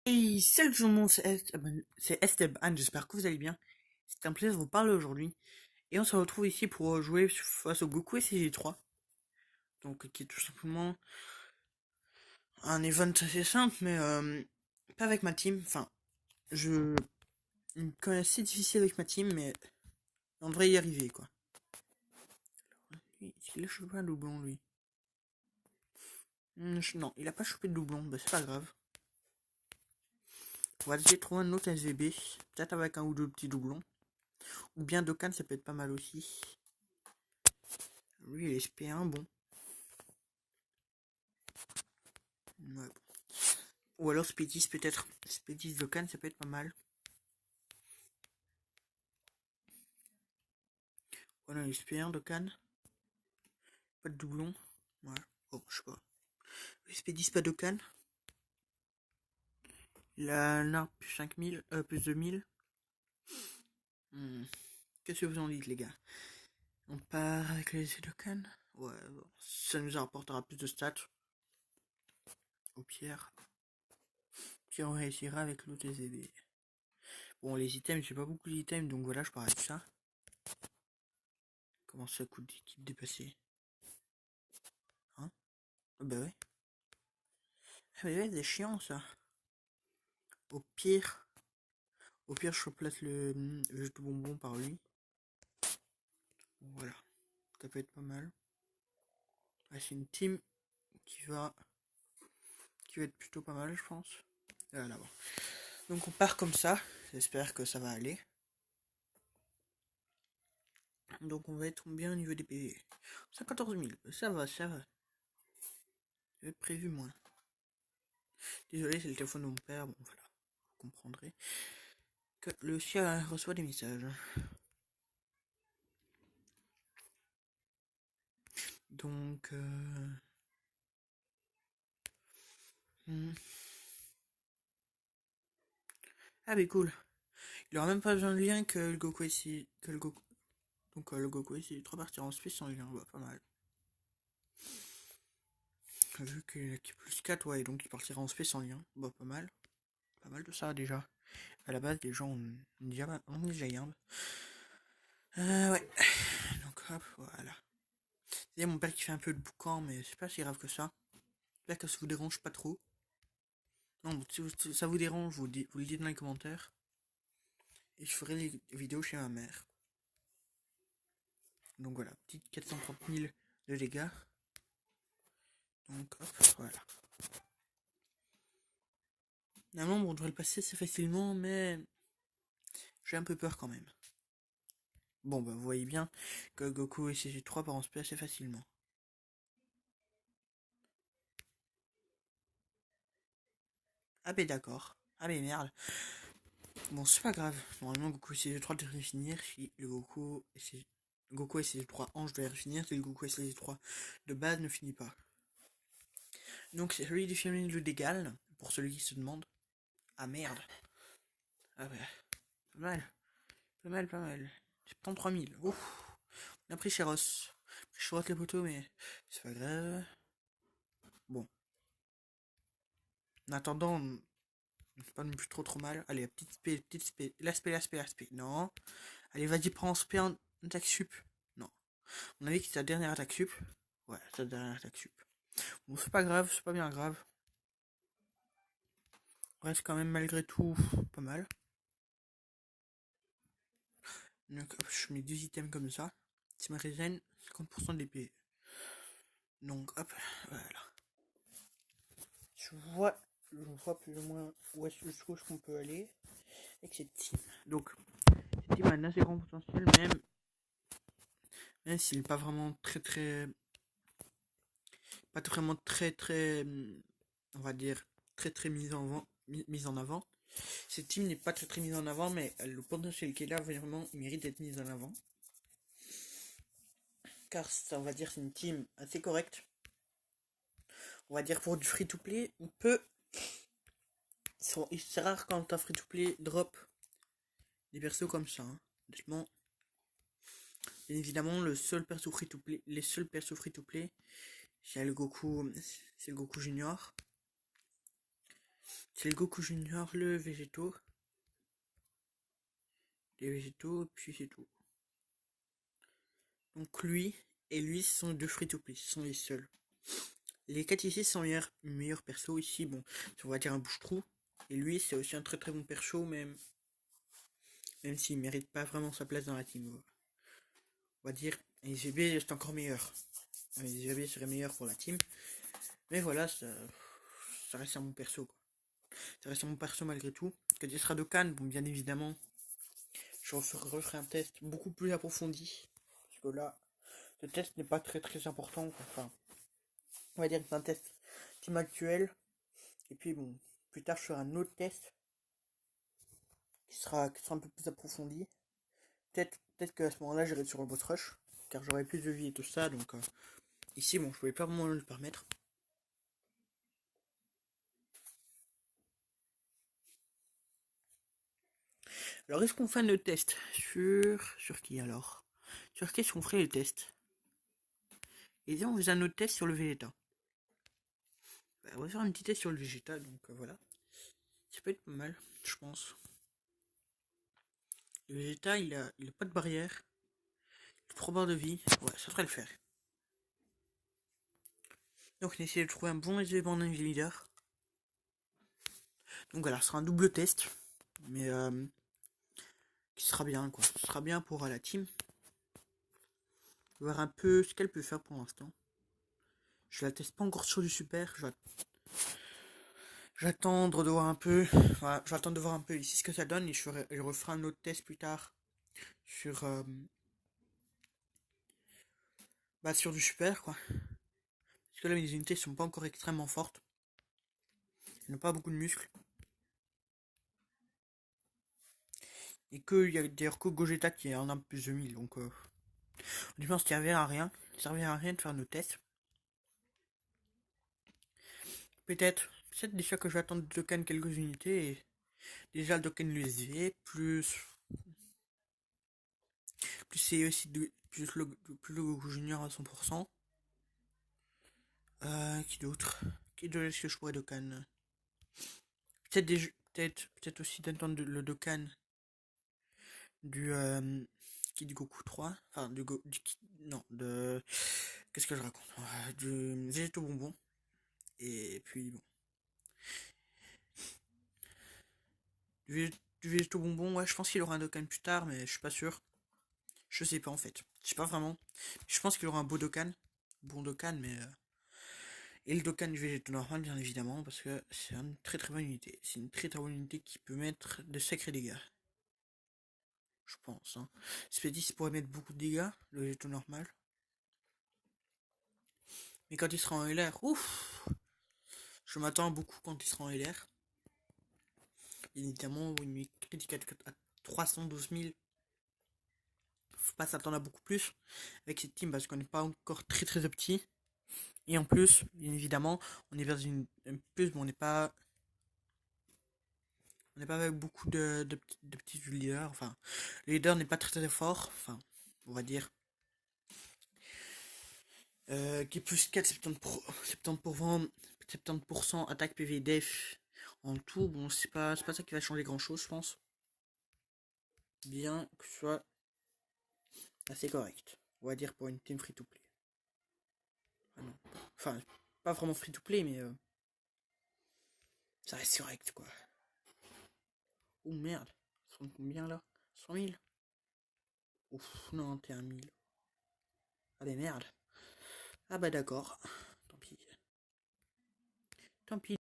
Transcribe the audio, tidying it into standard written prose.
Et salut tout le monde, c'est Esteban, j'espère que vous allez bien. C'est un plaisir de vous parler aujourd'hui. Et on se retrouve ici pour jouer face au Goku SCG3. Donc qui est tout simplement un event assez simple, mais pas avec ma team. Enfin, je connais assez difficile avec ma team, mais on devrait y arriver quoi. Il a chopé un doublon lui. Non, il a pas chopé de doublon, bah c'est pas grave. On va essayer de trouver un autre SVB, peut-être avec un ou deux petits doublons. Ou bien Dokkan, ça peut être pas mal aussi. Lui il est SP1, bon. Ouais. Ou alors Spétis peut-être. Spétis Dokkan, ça peut être pas mal. Voilà, SP1 Dokkan. Pas de doublon. Ouais. Oh, je sais pas. Spétis pas Dokkan. La NAR plus 5000, plus 2000. Qu'est-ce que vous en dites, les gars? On part avec les Dokkan. Ouais, bon. Ça nous apportera plus de stats. Au pire. Puis on réussira avec l'autre SVB. Bon, les items, j'ai pas beaucoup d'items, donc voilà, je pars avec ça. Comment ça coûte d'équipe dépassée? Hein? Bah ouais. Ah bah ouais, c'est chiant ça. Au pire, je replace le jeu de bonbons par lui. Voilà, ça peut être pas mal. Ah, c'est une team qui va, être plutôt pas mal, je pense. Voilà, bon. Donc on part comme ça. J'espère que ça va aller. Donc on va être bien au niveau des PV. 114 000, ça va, ça va. J'avais prévu moins. Désolé, c'est le téléphone de mon père. Bon, voilà, vous comprendrez que le chien reçoit des messages. Donc, ah mais cool. Il aura même pas besoin de lien que le Goku ici, que le Goku. Donc le Goku ici, 3 parties en space sans lien, bah, pas mal. Vu qu'il a plus 4, ouais, donc il partira en space sans lien, bah pas mal. Pas mal de ça déjà. À la base, les gens ont déjà Yamb. Ouais. Donc hop, voilà. Il y a mon père qui fait un peu de boucan, mais c'est pas si grave que ça. J'espère que ça vous dérange pas trop. Non, si ça vous dérange, vous le dites dans les commentaires. Et je ferai les vidéos chez ma mère. Donc voilà, petite 430 000 de dégâts. Donc hop, voilà. Normalement, on devrait le passer assez facilement, mais j'ai un peu peur quand même. Bon, bah vous voyez bien que Goku et CG3 part en SP assez facilement. Ah bah d'accord. Ah bah merde. Bon, c'est pas grave. Normalement, Goku et CG3 devraient finir si le Goku et CG3 Ange devraient finir si le Goku et CG3 de base ne finit pas. Donc c'est celui du film le d'égal, pour celui qui se demande. Ah merde. Ah bah, pas mal. Pas mal, pas mal. 73 000. Ouf. On a pris Cheros. Cheros les poteaux, mais c'est pas grave. Bon. En attendant, c'est pas non plus trop mal. Allez, petite spé. L'aspect. Non. Allez, vas-y, prends spé en attaque sup. Non. On a vu que c'est sa dernière attaque sup. Ouais, sa dernière attaque sup. Bon, c'est pas grave, c'est pas bien grave. Reste quand même malgré tout pas mal. Donc, hop, je mets 2 items comme ça. Ça me régène 50% d'épée. Donc, hop, voilà. Je vois plus ou moins où est-ce qu'on peut aller avec cette team. Donc, cette team a un assez grand potentiel, même s'il n'est pas vraiment pas vraiment on va dire, très mise en avant. Cette team n'est pas très mise en avant, mais le potentiel qu'elle a, vraiment, il mérite d'être mise en avant. Car, ça, on va dire, c'est une team assez correcte. On va dire pour du free-to-play, c'est rare quand un free-to-play drop des persos comme ça. Hein. Honnêtement, bien évidemment, les seuls persos free-to-play, c'est le Goku Junior. C'est le Goku Junior, le végétaux. Les végétaux, puis c'est tout. Donc lui et lui, ce sont deux free-to-play, ce sont les seuls. Les 4 ici sont meilleurs persos. Ici, bon, on va dire un bouche-trou. Et lui, c'est aussi un très très bon perso, même s'il mérite pas vraiment sa place dans la team. On va dire, et GB c'est encore meilleur. Les GB serait meilleur pour la team. Mais voilà, ça reste un bon perso, quoi. Ça reste un bon perso malgré tout. Que tu seras de Cannes, bon, bien évidemment, je referai un test beaucoup plus approfondi. Parce que là, ce test n'est pas très très important, quoi. Enfin, on va dire que c'est un test team actuel. Et puis bon, plus tard je ferai un autre test qui sera un peu plus approfondi. Peut-être qu'à ce moment-là j'irai sur le boss rush, car j'aurai plus de vie et tout ça, donc ici bon je pouvais pas vraiment le permettre. Alors est-ce qu'on fait un autre test sur qui alors? Sur qui est-ce qu'on ferait les tests? Et bien on faisait un autre test sur le Vegeta. Bah, on va faire un petit test sur le Vegeta, donc voilà. Ça peut être pas mal, je pense. Le Vegeta il a pas de barrière. 3 barres de vie, ouais, ça devrait le faire. Donc on essaie de trouver un bon élément leader. Donc voilà, ce sera un double test. Mais qui sera bien, quoi. Ce sera bien pour la team. Voir un peu ce qu'elle peut faire pour l'instant. Je la teste pas encore sur du super. J'attends de voir un peu. Voilà, j'attends de voir un peu ici ce que ça donne. Et je referai un autre test plus tard. Sur sur du super, quoi. Parce que là mes unités sont pas encore extrêmement fortes. Elles n'ont pas beaucoup de muscles. Et qu'il y a d'ailleurs que Gogeta qui est en un plus de 1000. Donc du moins ça servait à rien. Ça servait à rien de faire nos tests. Peut-être déjà que je vais attendre de Dokkan quelques unités. Et déjà le Dokkan l'USV, plus c'est aussi plus le Goku Junior à 100%. Qui d'autre? Qui d'autre est-ce que je pourrais Dokkan? Peut-être aussi d'attendre le Dokkan du Kid Goku 3. Enfin non, de qu'est-ce que je raconte? Du Végéto Bonbon. Et puis bon. Du Végéto Bonbon, ouais, je pense qu'il aura un Dokkan plus tard, mais je suis pas sûr. Je sais pas en fait. Je sais pas vraiment. Je pense qu'il aura un beau Dokkan. Bon Dokkan, mais. Et le Dokkan du Végéto normal, bien évidemment, parce que c'est une très très bonne unité. C'est une très très bonne unité qui peut mettre de sacrés dégâts. Je pense. Hein. Spédis pourrait mettre beaucoup de dégâts, le Végéto normal. Mais quand il sera en LR, ouf! Je m'attends beaucoup quand il sera en LR. Bien évidemment, une critique à 312 000. Faut pas s'attendre à beaucoup plus avec cette team parce qu'on n'est pas encore très très petit. Et en plus, bien évidemment, on est vers une plus, mais on n'est pas avec beaucoup de petits leaders. Enfin, le leader n'est pas très très fort. Enfin, on va dire. Qui est plus 4, 70% attaque PV def en tout. Bon, c'est pas ça qui va changer grand chose, je pense. Bien que ce soit assez correct. On va dire pour une team free to play. Ah non. Enfin, pas vraiment free to play, mais ça reste correct quoi. Oh merde. Ça rend combien là? 100 000? Ouf, non, t'es 1000. Ah mais merde. Ah bah d'accord. Tant pis. Tant pis.